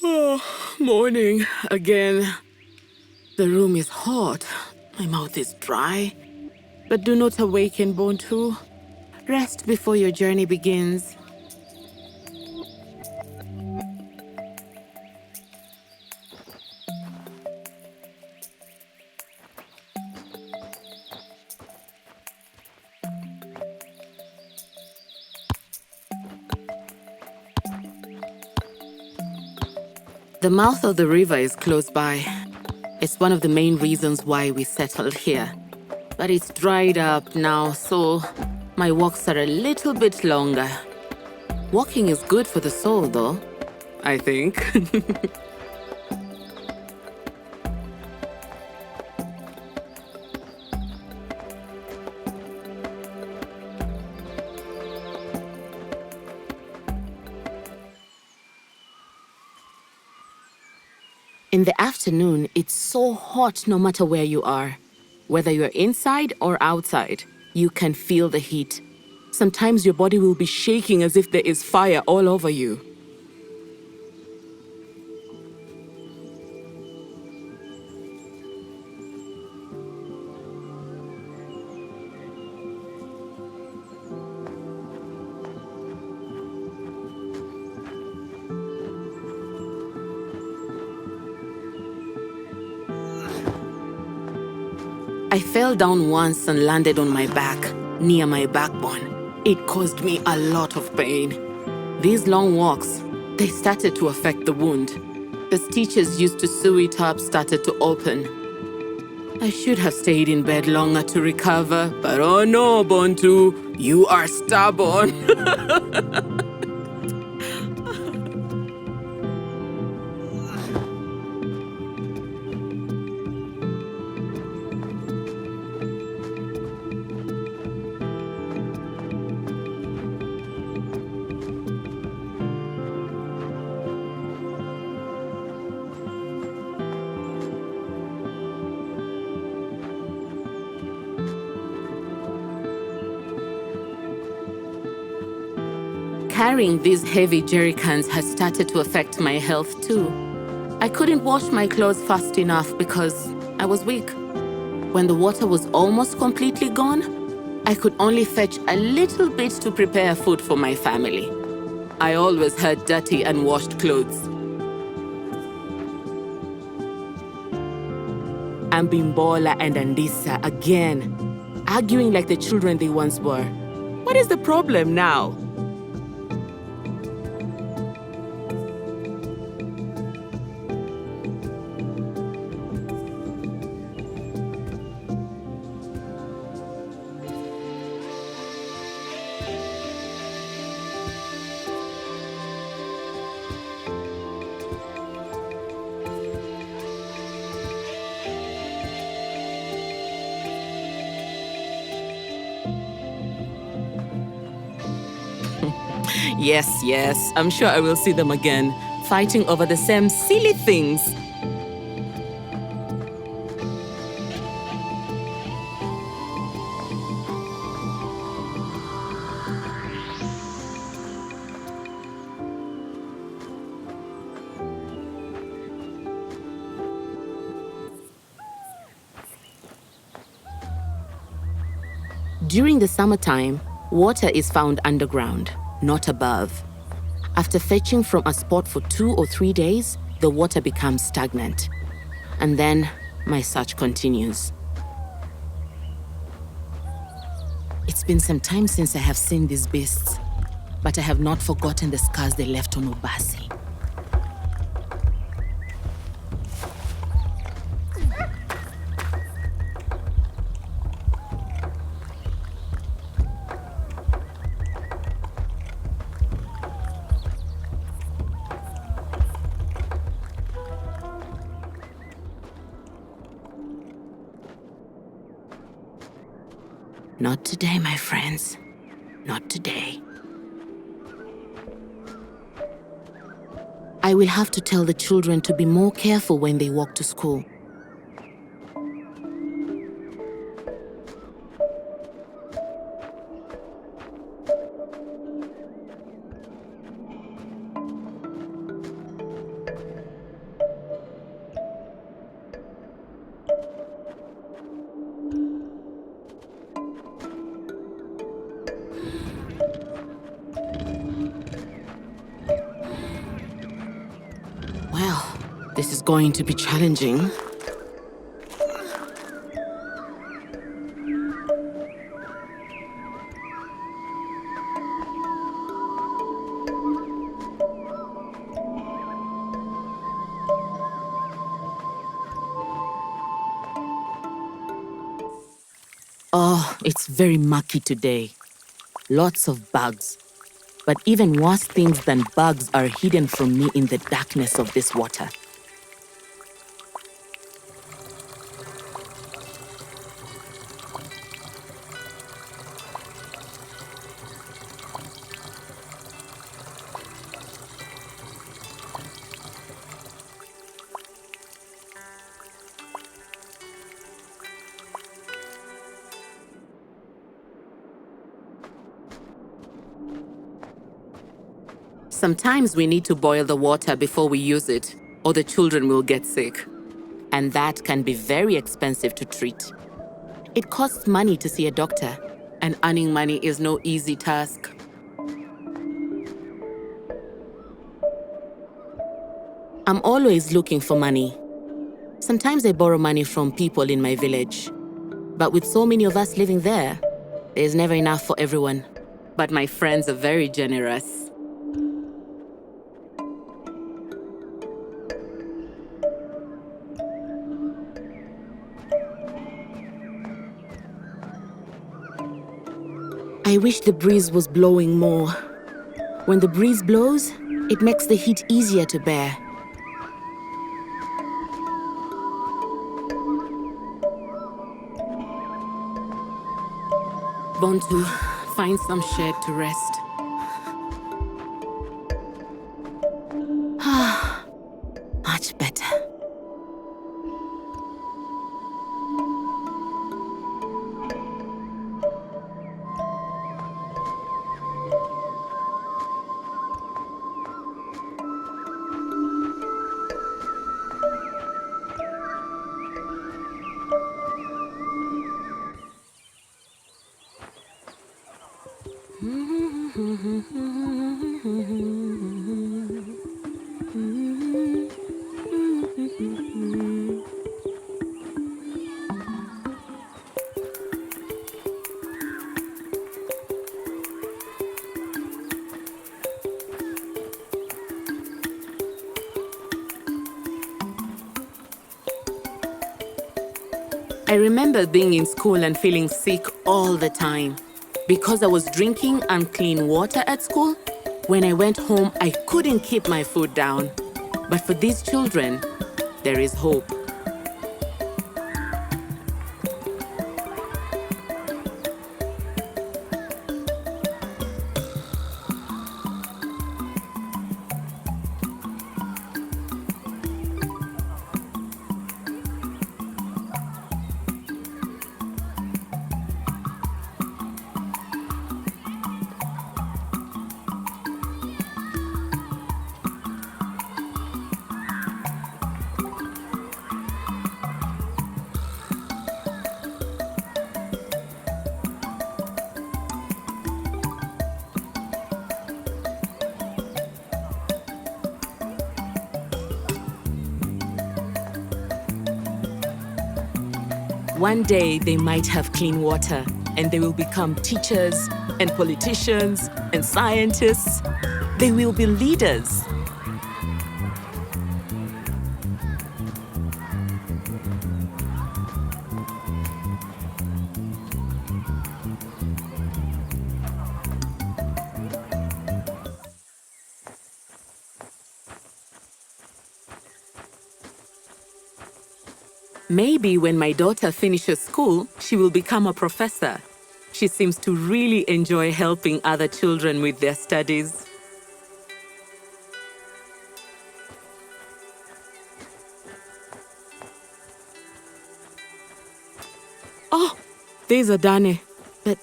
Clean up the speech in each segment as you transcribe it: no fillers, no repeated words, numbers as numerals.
Oh, morning again. The room is hot. My mouth is dry. But do not awaken, Bontu. Rest before your journey begins. The mouth of the river is close by. It's one of the main reasons why we settled here. But it's dried up now, so my walks are a little bit longer. Walking is good for the soul, though, I think. In the afternoon, it's so hot no matter where you are. Whether you're inside or outside, you can feel the heat. Sometimes your body will be shaking as if there is fire all over you. I fell down once and landed on my back, near my backbone. It caused me a lot of pain. These long walks, they started to affect the wound. The stitches used to sew it up started to open. I should have stayed in bed longer to recover, but oh no, Bontu, you are stubborn. Carrying these heavy jerry cans has started to affect my health too. I couldn't wash my clothes fast enough because I was weak. When the water was almost completely gone, I could only fetch a little bit to prepare food for my family. I always had dirty and washed clothes. And Bimbola and Andisa again, arguing like the children they once were. What is the problem now? Yes, I'm sure I will see them again, fighting over the same silly things. During the summertime, water is found underground, not above. After fetching from a spot for 2 or 3 days, the water becomes stagnant. And then my search continues. It's been some time since I have seen these beasts, but I have not forgotten the scars they left on Ubasi. Not today, my friends. Not today. I will have to tell the children to be more careful when they walk to school. This is going to be challenging. Oh, it's very mucky today. Lots of bugs. But even worse things than bugs are hidden from me in the darkness of this water. Sometimes we need to boil the water before we use it, or the children will get sick. And that can be very expensive to treat. It costs money to see a doctor, and earning money is no easy task. I'm always looking for money. Sometimes I borrow money from people in my village. But with so many of us living there, there's never enough for everyone. But my friends are very generous. I wish the breeze was blowing more. When the breeze blows, it makes the heat easier to bear. Bontu, find some shade to rest. Much better. I remember being in school and feeling sick all the time. Because I was drinking unclean water at school, when I went home, I couldn't keep my food down. But for these children, there is hope. One day they might have clean water and they will become teachers and politicians and scientists. They will be leaders. Maybe when my daughter finishes school, she will become a professor. She seems to really enjoy helping other children with their studies. Oh, there's Adane. But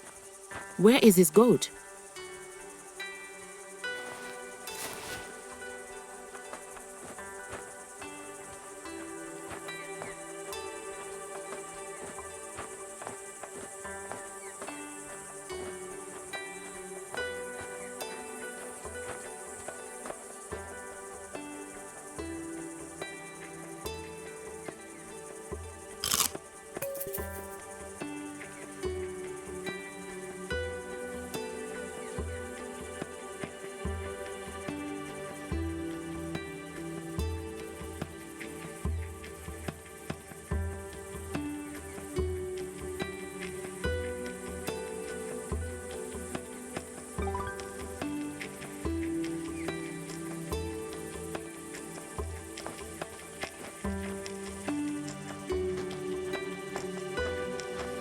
where is his goat?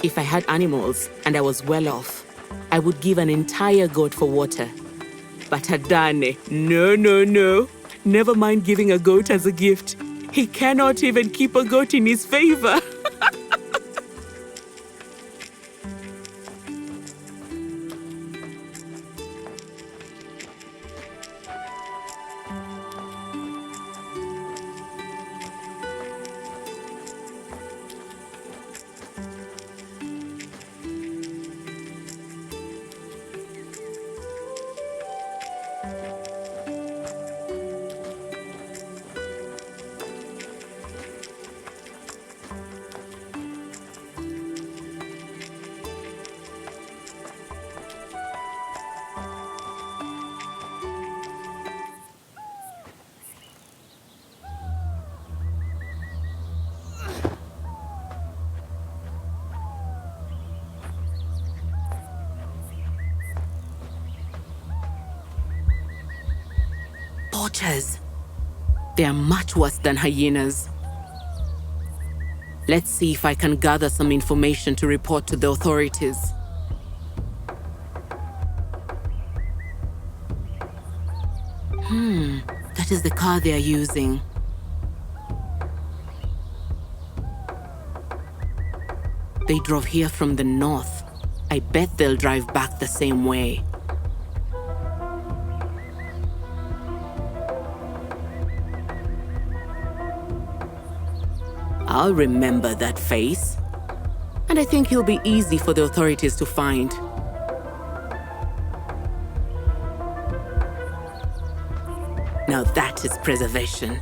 If I had animals and I was well off, I would give an entire goat for water. But Adane, no, no, no. Never mind giving a goat as a gift. He cannot even keep a goat in his favor. Poachers. They are much worse than hyenas. Let's see if I can gather some information to report to the authorities. That is the car they are using. They drove here from the north. I bet they'll drive back the same way. I'll remember that face. And I think he'll be easy for the authorities to find. Now that is preservation.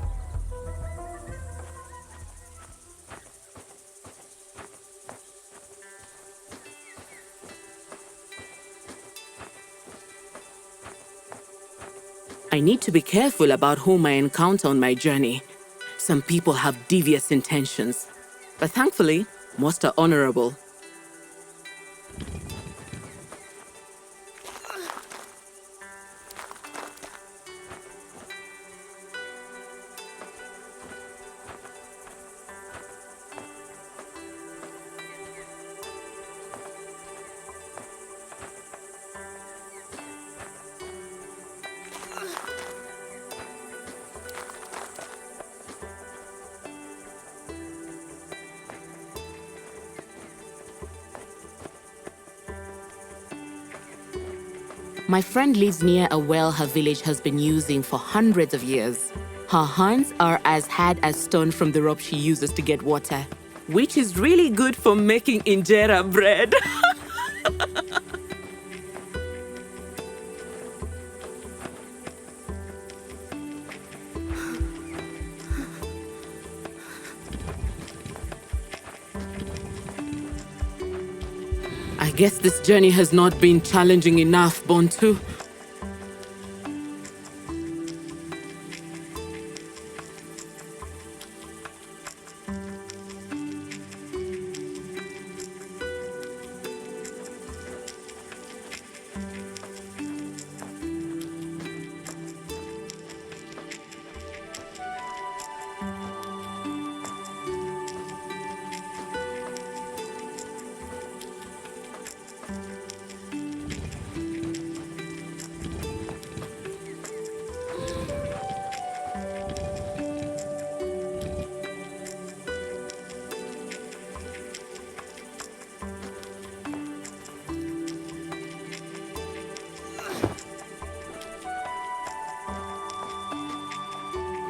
I need to be careful about whom I encounter on my journey. Some people have devious intentions, but thankfully, most are honorable. My friend lives near a well her village has been using for hundreds of years. Her hands are as hard as stone from the rope she uses to get water, which is really good for making injera bread. I guess this journey has not been challenging enough, Bontu.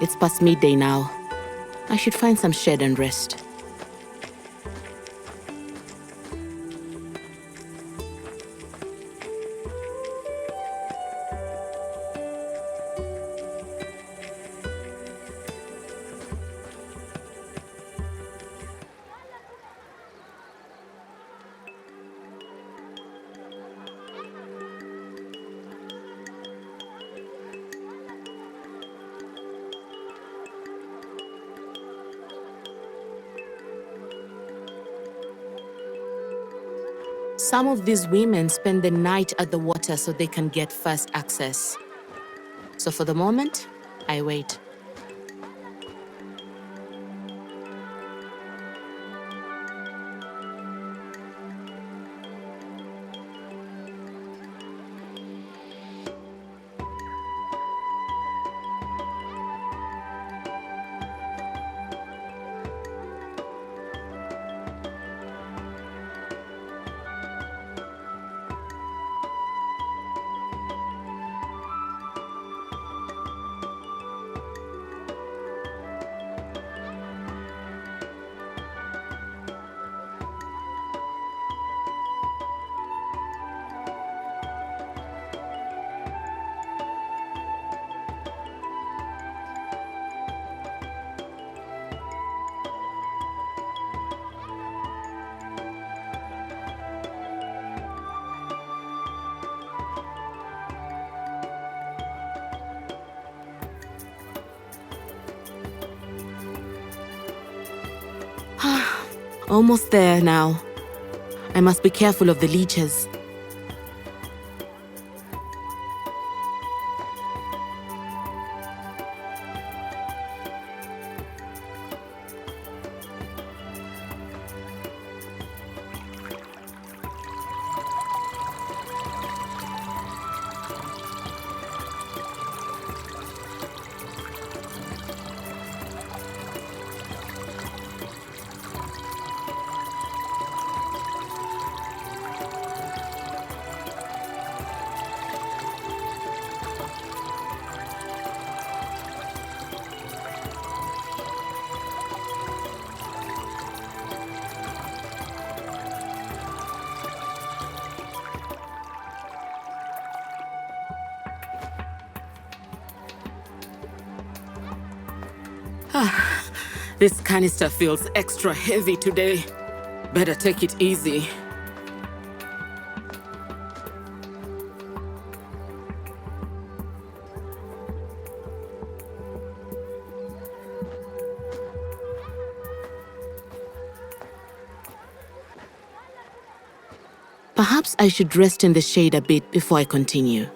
It's past midday now. I should find some shade and rest. Some of these women spend the night at the water so they can get first access. So for the moment, I wait. Almost there now. I must be careful of the leeches. This canister feels extra heavy today. Better take it easy. Perhaps I should rest in the shade a bit before I continue.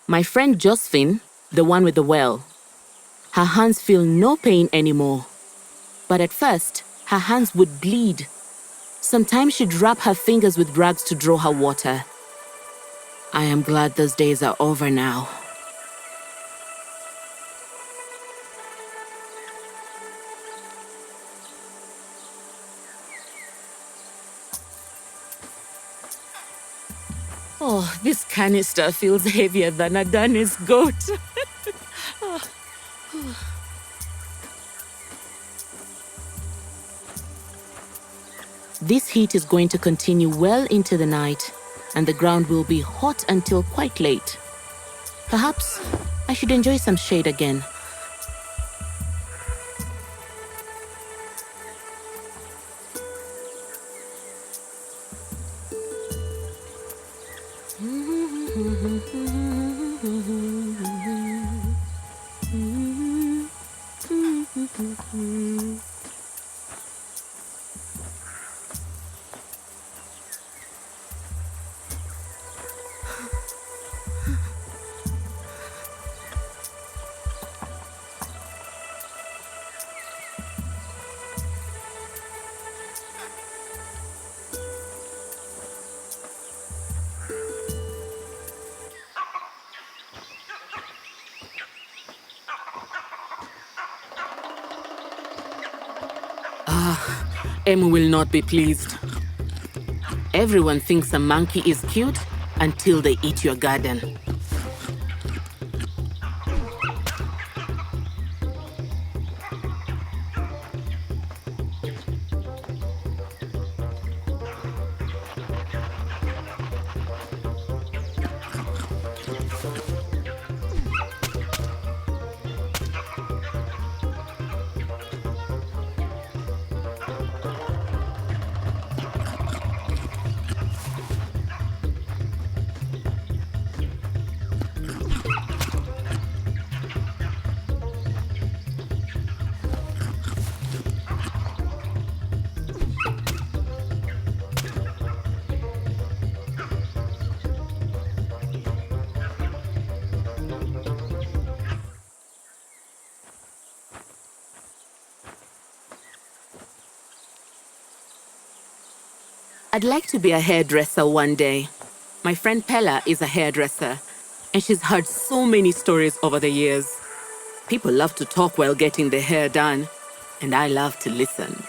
My friend Josephine, the one with the well, her hands feel no pain anymore. But at first, her hands would bleed. Sometimes she'd wrap her fingers with rags to draw her water. I am glad those days are over now. Oh, this canister feels heavier than a Danish goat. This heat is going to continue well into the night, and the ground will be hot until quite late. Perhaps I should enjoy some shade again. Emma will not be pleased. Everyone thinks a monkey is cute until they eat your garden. I'd like to be a hairdresser one day. My friend Pella is a hairdresser, and she's heard so many stories over the years. People love to talk while getting their hair done, and I love to listen.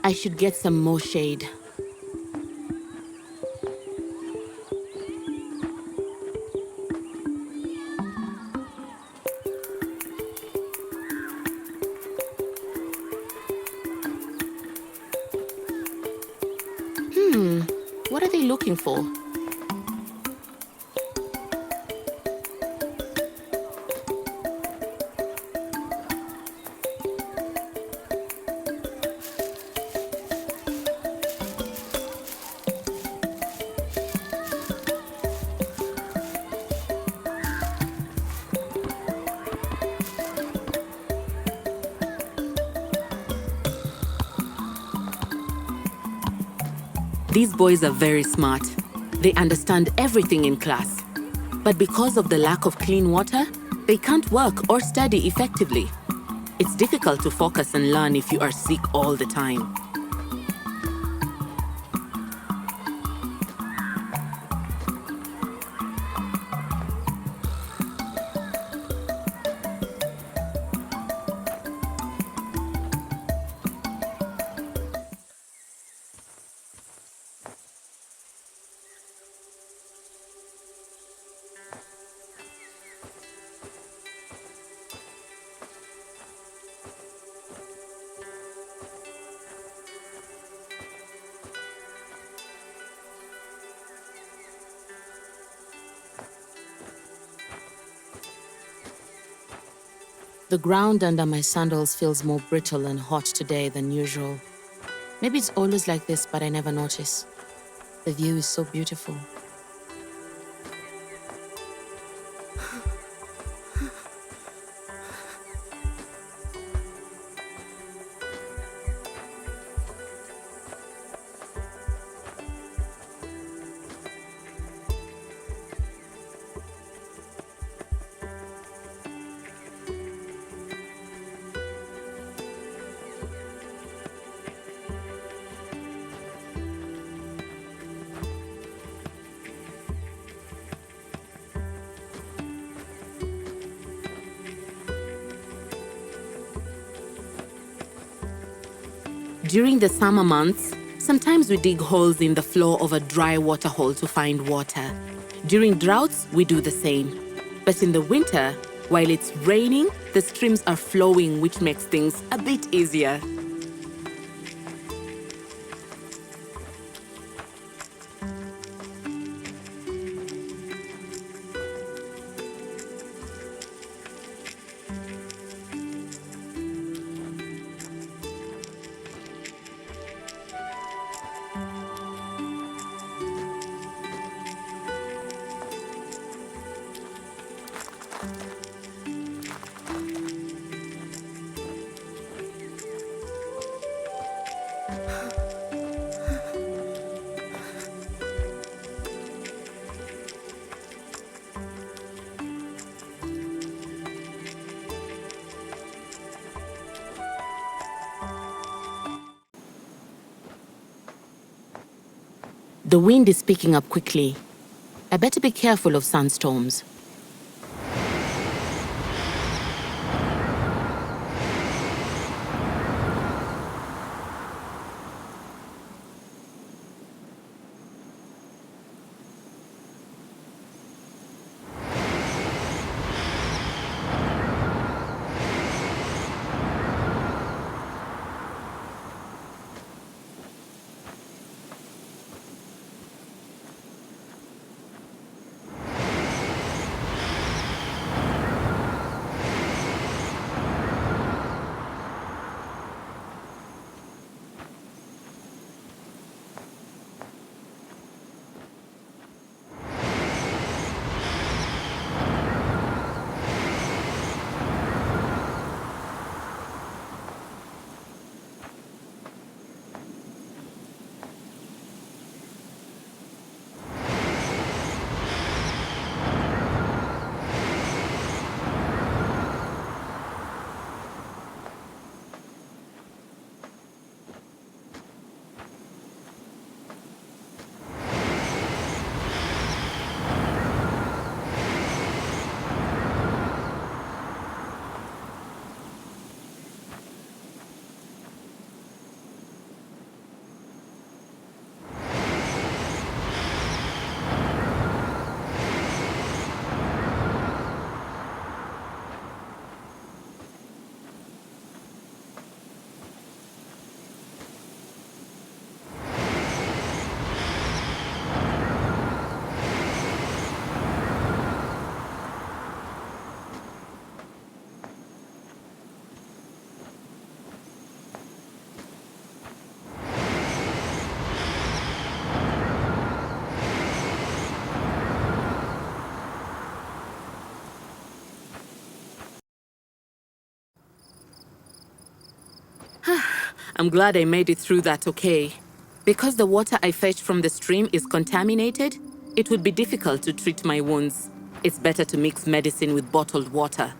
I should get some more shade. What are they looking for? These boys are very smart. They understand everything in class. But because of the lack of clean water, they can't work or study effectively. It's difficult to focus and learn if you are sick all the time. The ground under my sandals feels more brittle and hot today than usual. Maybe it's always like this, but I never notice. The view is so beautiful. During the summer months, sometimes we dig holes in the floor of a dry water hole to find water. During droughts, we do the same. But in the winter, while it's raining, the streams are flowing, which makes things a bit easier. The wind is picking up quickly. I better be careful of sandstorms. I'm glad I made it through that okay. Because the water I fetched from the stream is contaminated, it would be difficult to treat my wounds. It's better to mix medicine with bottled water.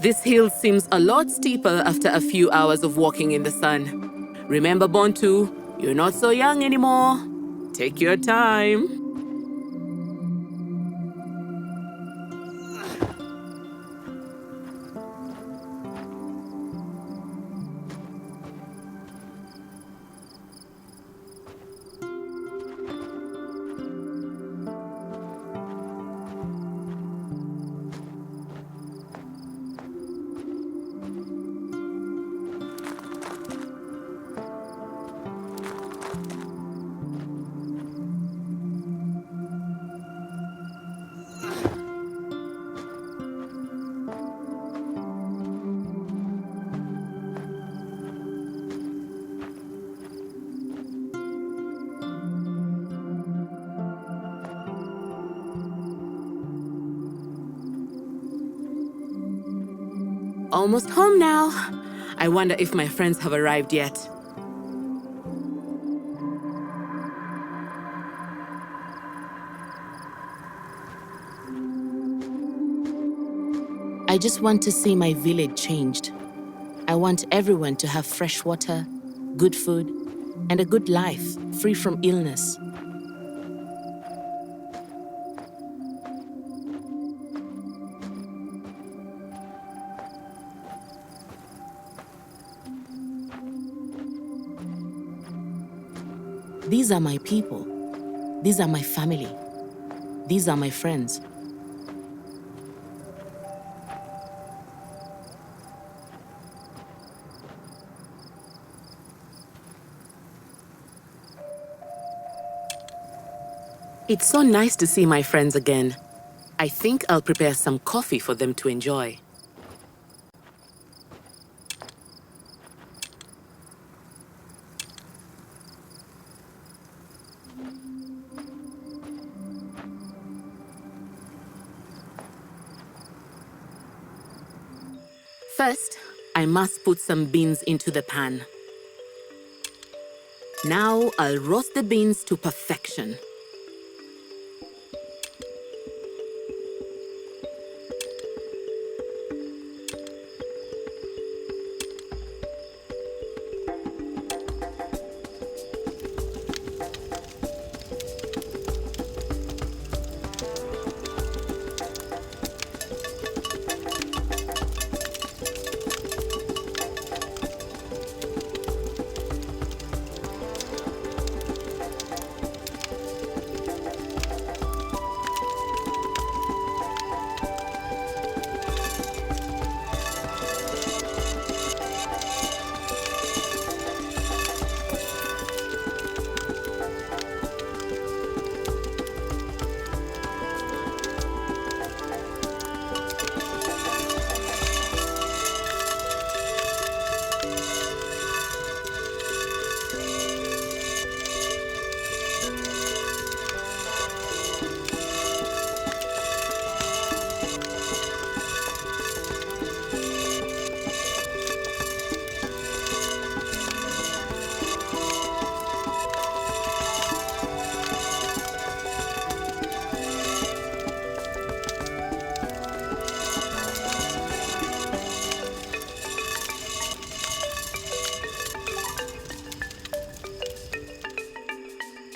This hill seems a lot steeper after a few hours of walking in the sun. Remember, Bontu, you're not so young anymore. Take your time. Almost home now. I wonder if my friends have arrived yet. I just want to see my village changed. I want everyone to have fresh water, good food, and a good life, free from illness. These are my people. These are my family. These are my friends. It's so nice to see my friends again. I think I'll prepare some coffee for them to enjoy. First, I must put some beans into the pan. Now I'll roast the beans to perfection.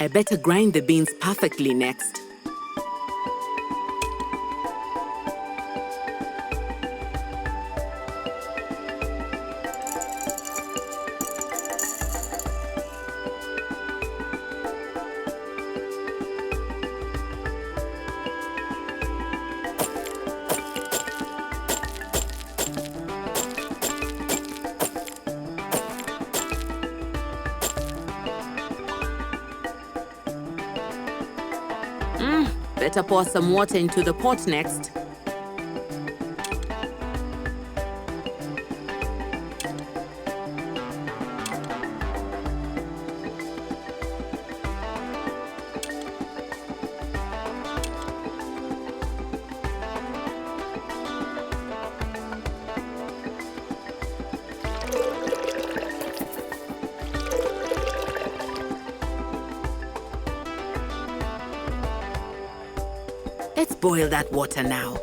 I better grind the beans perfectly next. Better pour some water into the pot next. Let's boil that water now.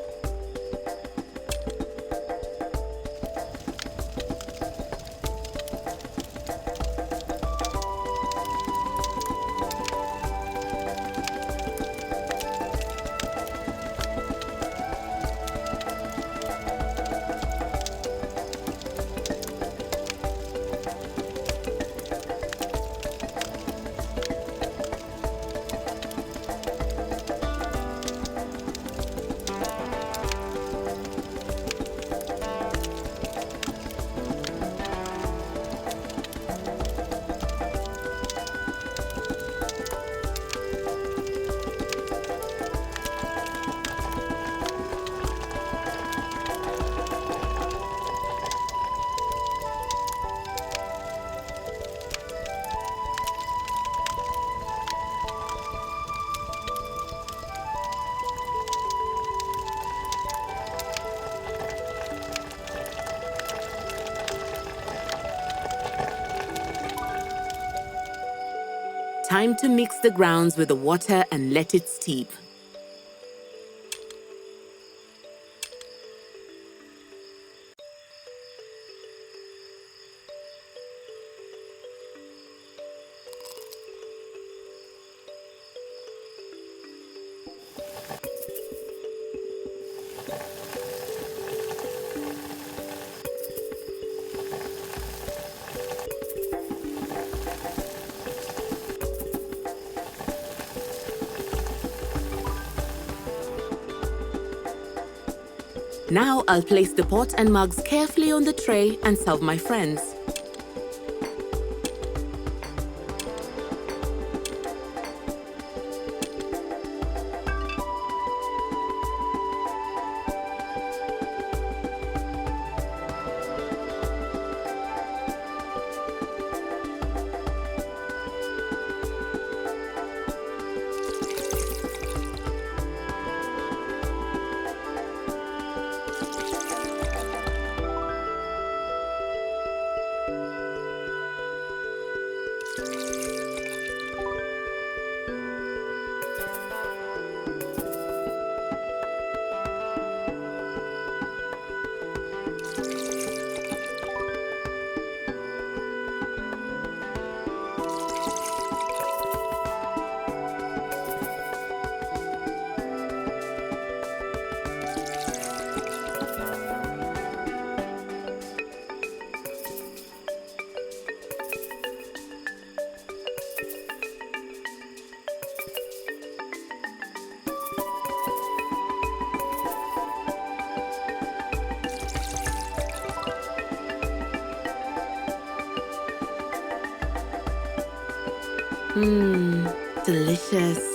Time to mix the grounds with the water and let it steep. Now I'll place the pot and mugs carefully on the tray and serve my friends. Delicious.